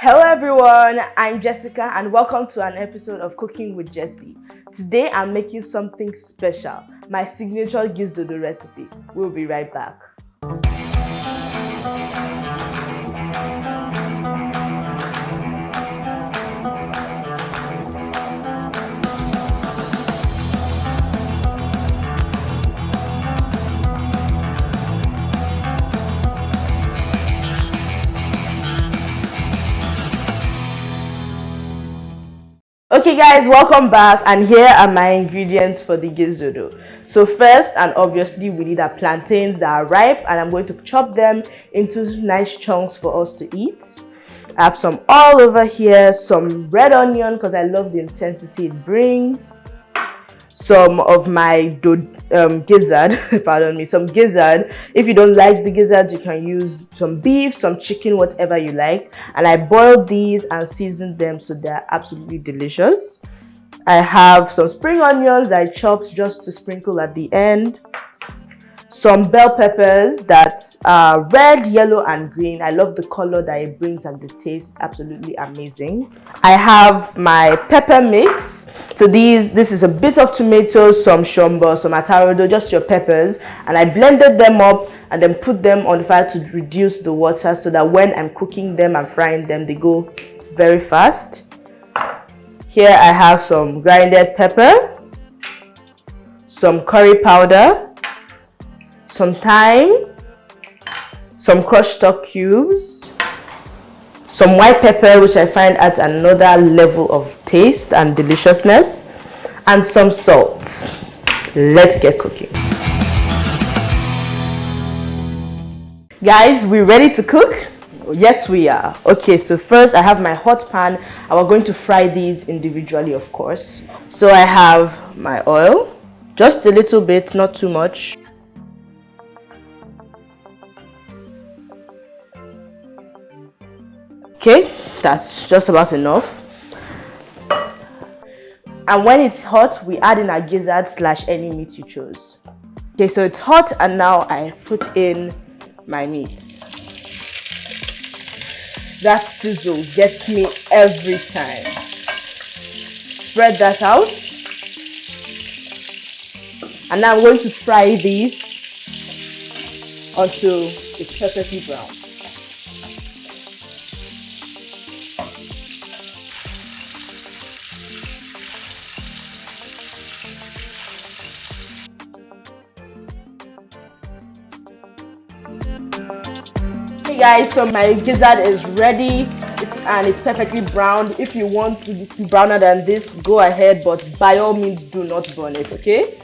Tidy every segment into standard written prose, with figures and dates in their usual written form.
Hello everyone, I'm Jessica and welcome to an episode of Cooking with Jessie. Today I'm making something special, my signature Gizdodo recipe. We'll be right back. Okay guys, welcome back, and here are my ingredients for the Gizdodo. So first and obviously we need our plantains that are ripe, and I'm going to chop them into nice chunks for us to eat. I have some oil over here, some red onion because I love the intensity it brings, some of my gizzard, pardon me, some gizzard. If you don't like the gizzard, you can use some beef, some chicken, whatever you like. And I boiled these and seasoned them so they're absolutely delicious. I have some spring onions that I chopped just to sprinkle at the end. Some bell peppers that are red, yellow, and green. I love the color that it brings and the taste, absolutely amazing. I have my pepper mix. So this is a bit of tomatoes, some shombo, some atarodo, just your peppers, and I blended them up and then put them on the fire to reduce the water so that when I'm cooking them and frying them, they go very fast. Here I have some grinded pepper, some curry powder, some thyme, some crushed stock cubes, some white pepper, which I find adds another level of taste and deliciousness, and some salt. Let's get cooking. Guys, we ready to cook? Yes, we are. Okay, so first I have my hot pan, and we're going to fry these individually, of course. So I have my oil, just a little bit, not too much. Okay, that's just about enough. And when it's hot, we add in our gizzard / any meat you chose. Okay, so it's hot, and now I put in my meat. That sizzle gets me every time. Spread that out. And now I'm going to fry these until it's perfectly brown. Hey guys, so my gizzard is ready and it's perfectly browned. If you want to be browner than this, go ahead, but by all means do not burn it, okay?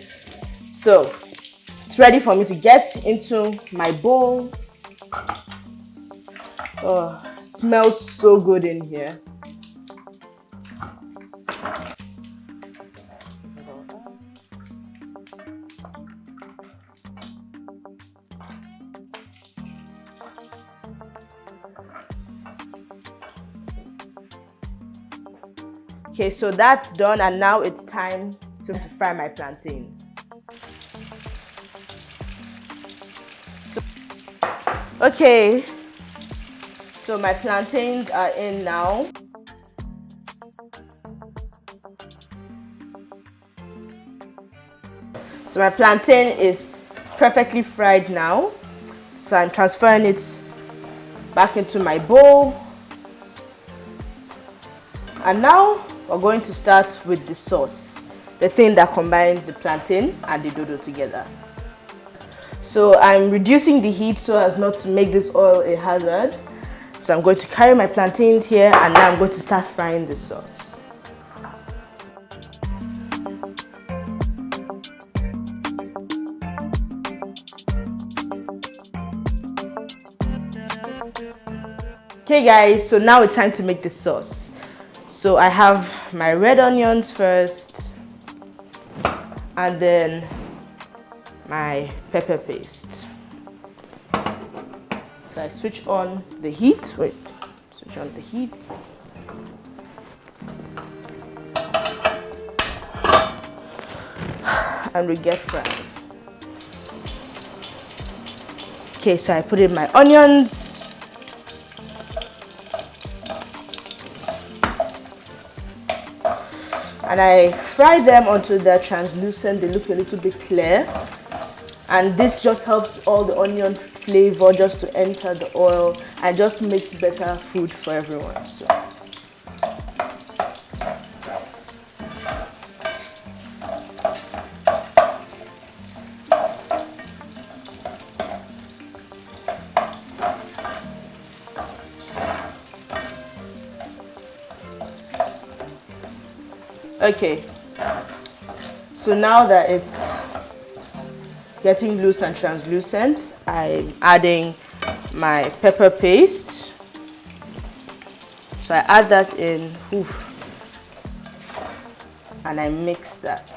So it's ready for me to get into my bowl. Oh, smells so good in here. Okay, so that's done, and now it's time to fry my plantain. Okay, so my plantains are in now. So my plantain is perfectly fried now. So I'm transferring it back into my bowl. And now we're going to start with the sauce, the thing that combines the plantain and the dodo together. So I'm reducing the heat so as not to make this oil a hazard. So I'm going to carry my plantains here, and now I'm going to start frying the sauce. Okay guys, so now it's time to make the sauce. So I have my red onions first, and then my pepper paste. So I switch on the heat. Switch on the heat. And we get fried. Okay, so I put in my onions. And I fry them until they're translucent. They look a little bit clear. And this just helps all the onion flavor just to enter the oil and just makes better food for everyone. So. Okay, so now that it's getting loose and translucent, I'm adding my pepper paste. So I add that in, and I mix that.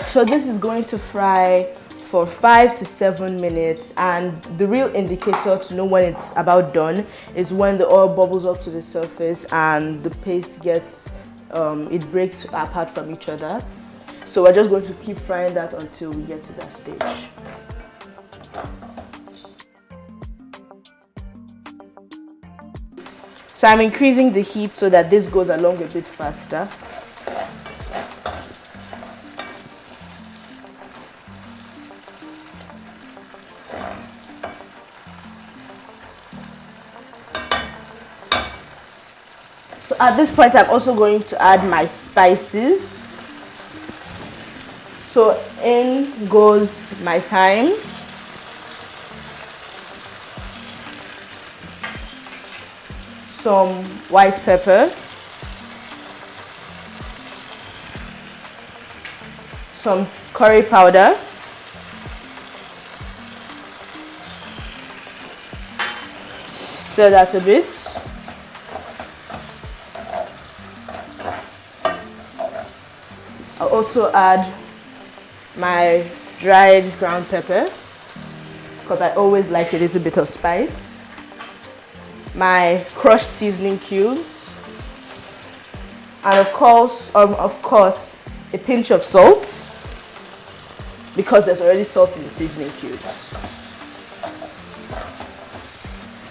So this is going to fry for 5 to 7 minutes, and the real indicator to know when it's about done is when the oil bubbles up to the surface and the paste gets, it breaks apart from each other. So we're just going to keep frying that until we get to that stage. So I'm increasing the heat so that this goes along a bit faster. So at this point, I'm also going to add my spices. So in goes my thyme, some white pepper, some curry powder, stir that a bit. I'll also add my dried ground pepper because I always like a little bit of spice. My crushed seasoning cubes, and of course, a pinch of salt because there's already salt in the seasoning cubes.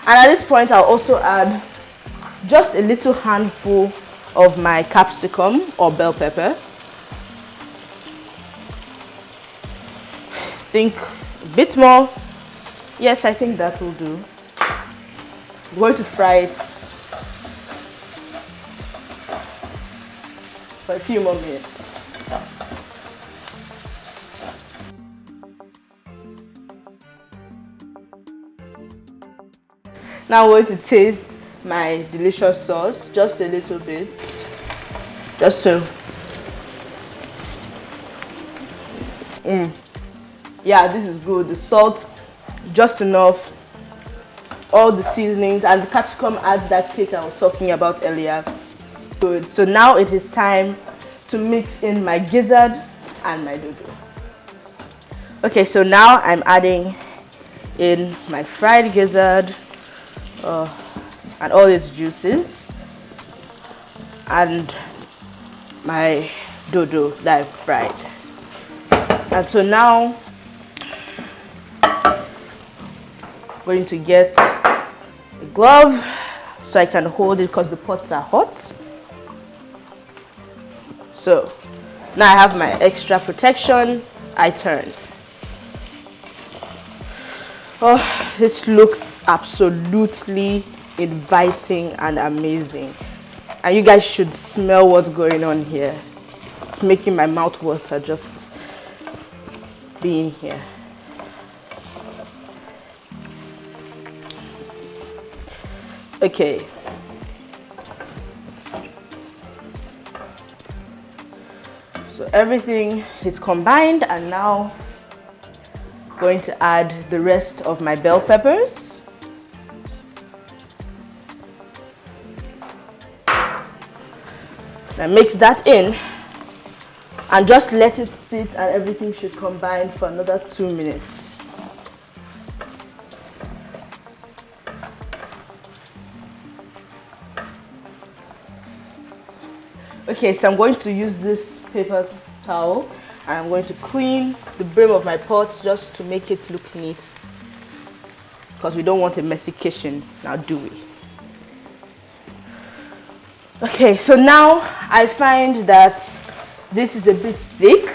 And at this point, I'll also add just a little handful of my capsicum or bell pepper. Think a bit more. Yes, I think that will do. I'm going to fry it for a few more minutes. Now I'm going to taste my delicious sauce, just a little bit, just to yeah, this is good. The salt just enough, all the seasonings, and the capsicum adds that kick I was talking about earlier. Good. So now it is time to mix in my gizzard and my dodo. Okay, so now I'm adding in my fried gizzard and all its juices, and my dodo that I've fried. And so now I'm going to get a glove so I can hold it because the pots are hot. So now I have my extra protection. I turn. Oh, this looks absolutely inviting and amazing. And you guys should smell what's going on here. It's making my mouth water just being here. Okay. So everything is combined, and now I'm going to add the rest of my bell peppers. Now mix that in and just let it sit, and everything should combine for another 2 minutes. Okay, so I'm going to use this paper towel and I'm going to clean the brim of my pot just to make it look neat, because we don't want a messy kitchen, now do we? Okay, so now I find that this is a bit thick,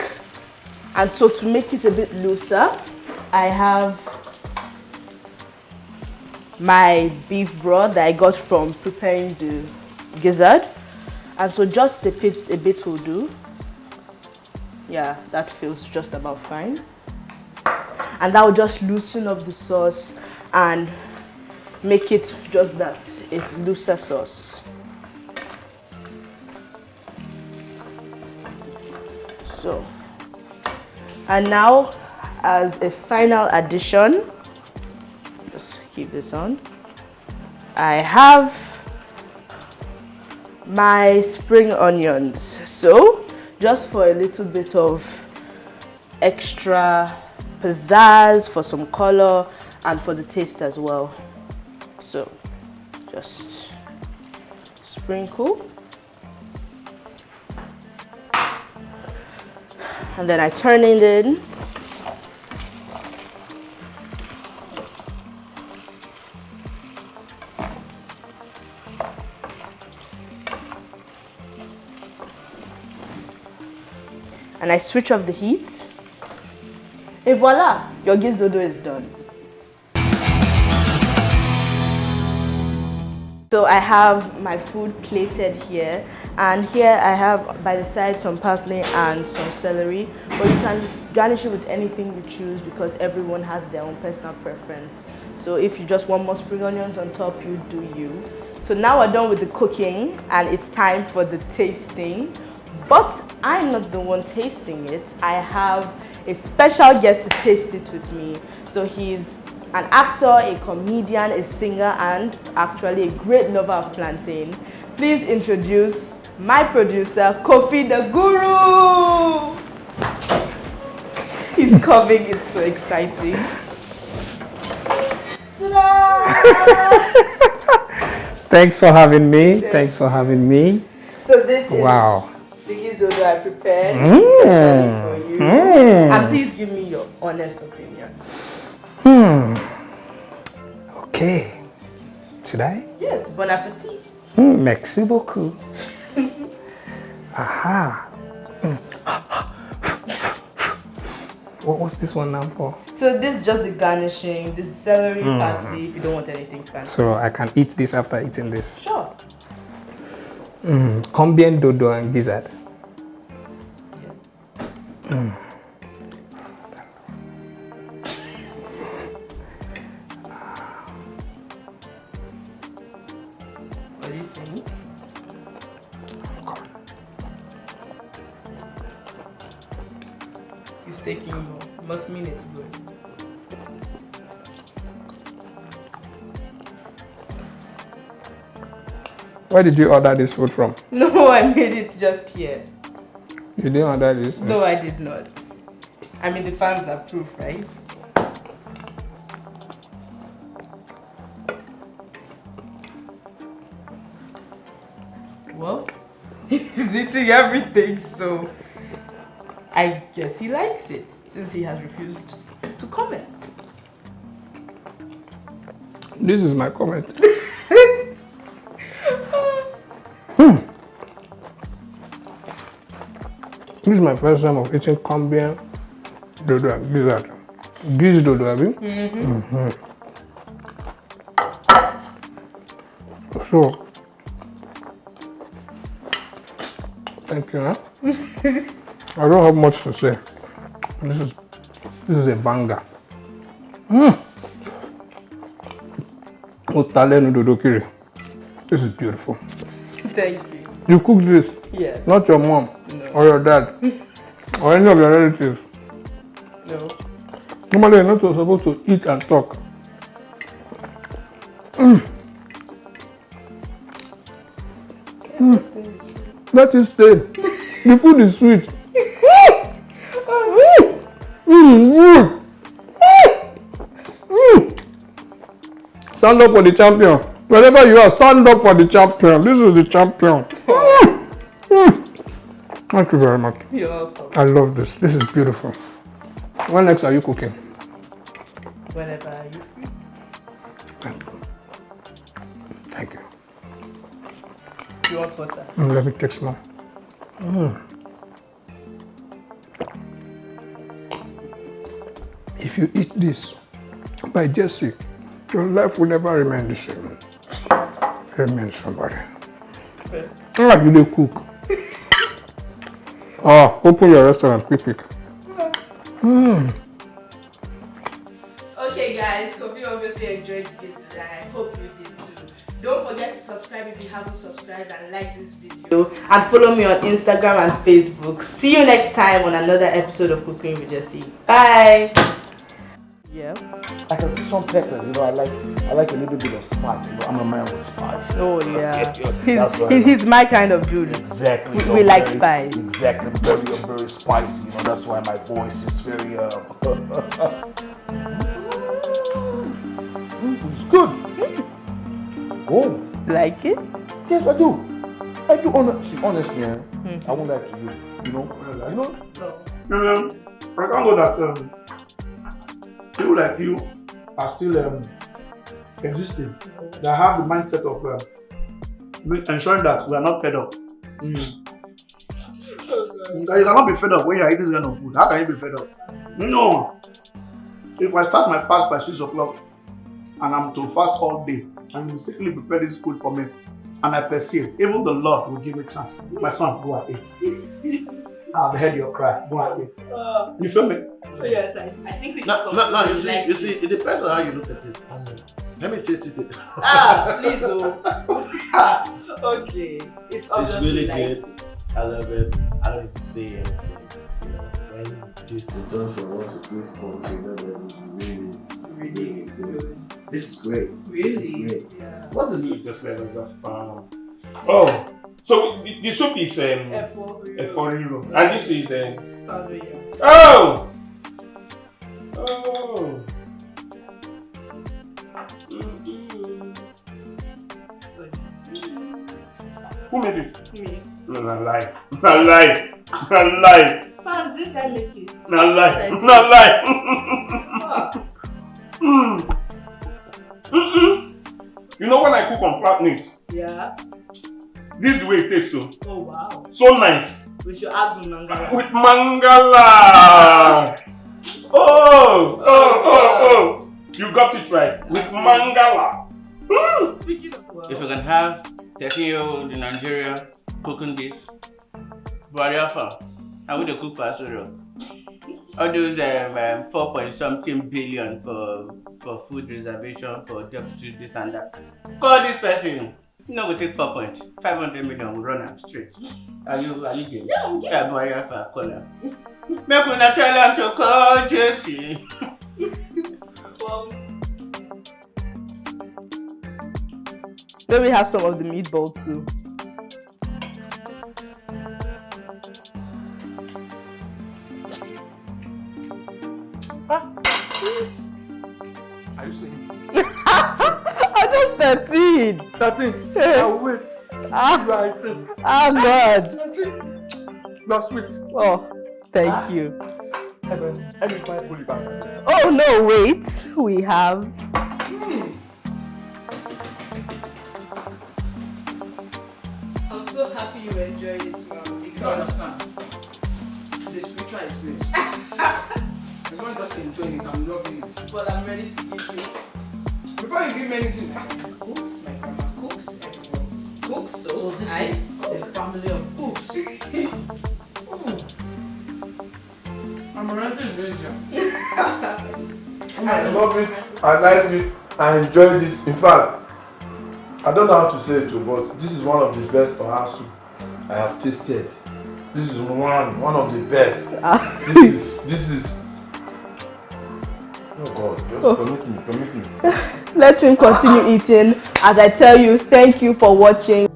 and so to make it a bit looser, I have my beef broth that I got from preparing the gizzard, and so just a bit will do. Yeah, that feels just about fine, and that will just loosen up the sauce and make it just that, a looser sauce. So, and now as a final addition, just keep this on, I have my spring onions. So just for a little bit of extra pizzazz, for some color and for the taste as well. So just sprinkle, and then I turn it in. And I switch off the heat. Et voila, your Gizdodo is done. So I have my food plated here, and here I have by the side some parsley and some celery, but you can garnish it with anything you choose because everyone has their own personal preference. So if you just want more spring onions on top, you do you. So now we're done with the cooking and it's time for the tasting. But I'm not the one tasting it. I have a special guest to taste it with me. So he's an actor, a comedian, a singer, and actually a great lover of plantain. Please introduce my producer, Koffi the Guru. He's coming, it's so exciting. Thanks for having me. Thanks for having me. So this is wow. The Gizdodo I prepared especially for you. And please give me your honest opinion. Okay. Should I? Yes, bon appetit. Merci beaucoup. Aha. What's this one now for? So this is just the garnishing. This is celery, parsley, if you don't want anything fancy. So I can eat this after eating this? Sure. Combien dodo and gizzard? Yeah. What do you think? He's taking more. Must mean it's good. Where did you order this food from? No, I made it just here. You didn't order this? No, I did not. I mean, the fans are proof, right? Well, he's eating everything, so I guess he likes it, since he has refused to comment. This is my comment. This is my first time of eating combien dodo and gizzard. Gizdodo, have you? So, thank you. Huh? I don't have much to say. This is a banger. Otalenu dodo kiri. This is beautiful. Thank you. You cooked this? Yes. Not your mom, No. or your dad, or any of your relatives. No. Normally, you're not supposed to eat and talk. That is stay. The food is sweet. Stand up for the champion. Wherever you are, stand up for the champion. This is the champion. Thank you very much. You're welcome. I love this. This is beautiful. When next are you cooking? Whenever you free. Thank you. Thank you. You want water? Let me take some. If you eat this by Jessie, your life will never remain the same. Amen, somebody. Ah, you do cook. Open your restaurant, quick. Okay guys, Koffi obviously enjoyed this today. I hope you did too. Don't forget to subscribe if you haven't subscribed and like this video. And follow me on Instagram and Facebook. See you next time on another episode of Cooking with Jessie. Bye! Yeah. I can see some peppers, you know, I like a little bit of spice. You know, I'm a man with spice. Oh yeah. That's what He's my kind of dude. Exactly. You know, We like spice. Exactly. Very spicy. You know, that's why my voice is very it's good. Oh. Like it? Yes, I do. Honestly, man. I won't lie to you. You know? I can't go that people like you are still existing. That have the mindset of ensuring that we are not fed up. You cannot be fed up when you are eating this kind of food. How can you be fed up? No. If I start my fast by 6 o'clock and I'm to fast all day and you mistakenly prepare this food for me and I perceive, even the Lord will give me chance. My son, go and eat. I've heard your cry. Go and eat. You feel me? Yes, I think we should No, you see, it depends on how you look at it. Let me taste it. Please, oh. Okay. It's really good. I love it. I don't need to say anything. You know, when taste it, Just for what it is called, so that is really good. This is great. This is great. Yeah. What's this? Just let us just found. Oh, so the soup is F4 €4, and this is Oh! Who made it? Me. No, not lie. Not lie. Not lie. Fans, did I make it? Not lie. Not lie. You know when I cook on flat meat, Yeah. this is the way it tastes so. Oh wow. So nice. We should add some mangala. With mangala. Oh. You got it right. With mangala. Speaking of If you can have 30-year-old in Nigeria cooking this, Bariafa, and with the cook pasoro. All those 4.something billion for food reservation, for deficit, this and that. Call this person. You know, we take 500 million, we run am straight. Are you game? Yeah, Bariafa, call her. Make una tell them to call Jessie. well, let me have some of the meatball too. Are you saying? I'm just 13. 13. I'll wait. You are 18. Oh God. 20. You are sweet. Oh, thank you. Every time pull it back. Oh no, wait. We have. I'm so happy you enjoyed it, Mom. You don't understand. The spiritual experience. It's not just enjoying it, I'm loving it. But I'm ready to give you. Before you give me anything, Cooks, my grandma cooks, everyone cooks. So this I is a family of cooks. I'm already in danger. I love it, I like it, I enjoyed it. In fact, I don't know how to say it too, but this is one of the best oha soup I have tasted. This is one of the best. This is. Oh God, just permit me. Let him continue eating as I tell you thank you for watching.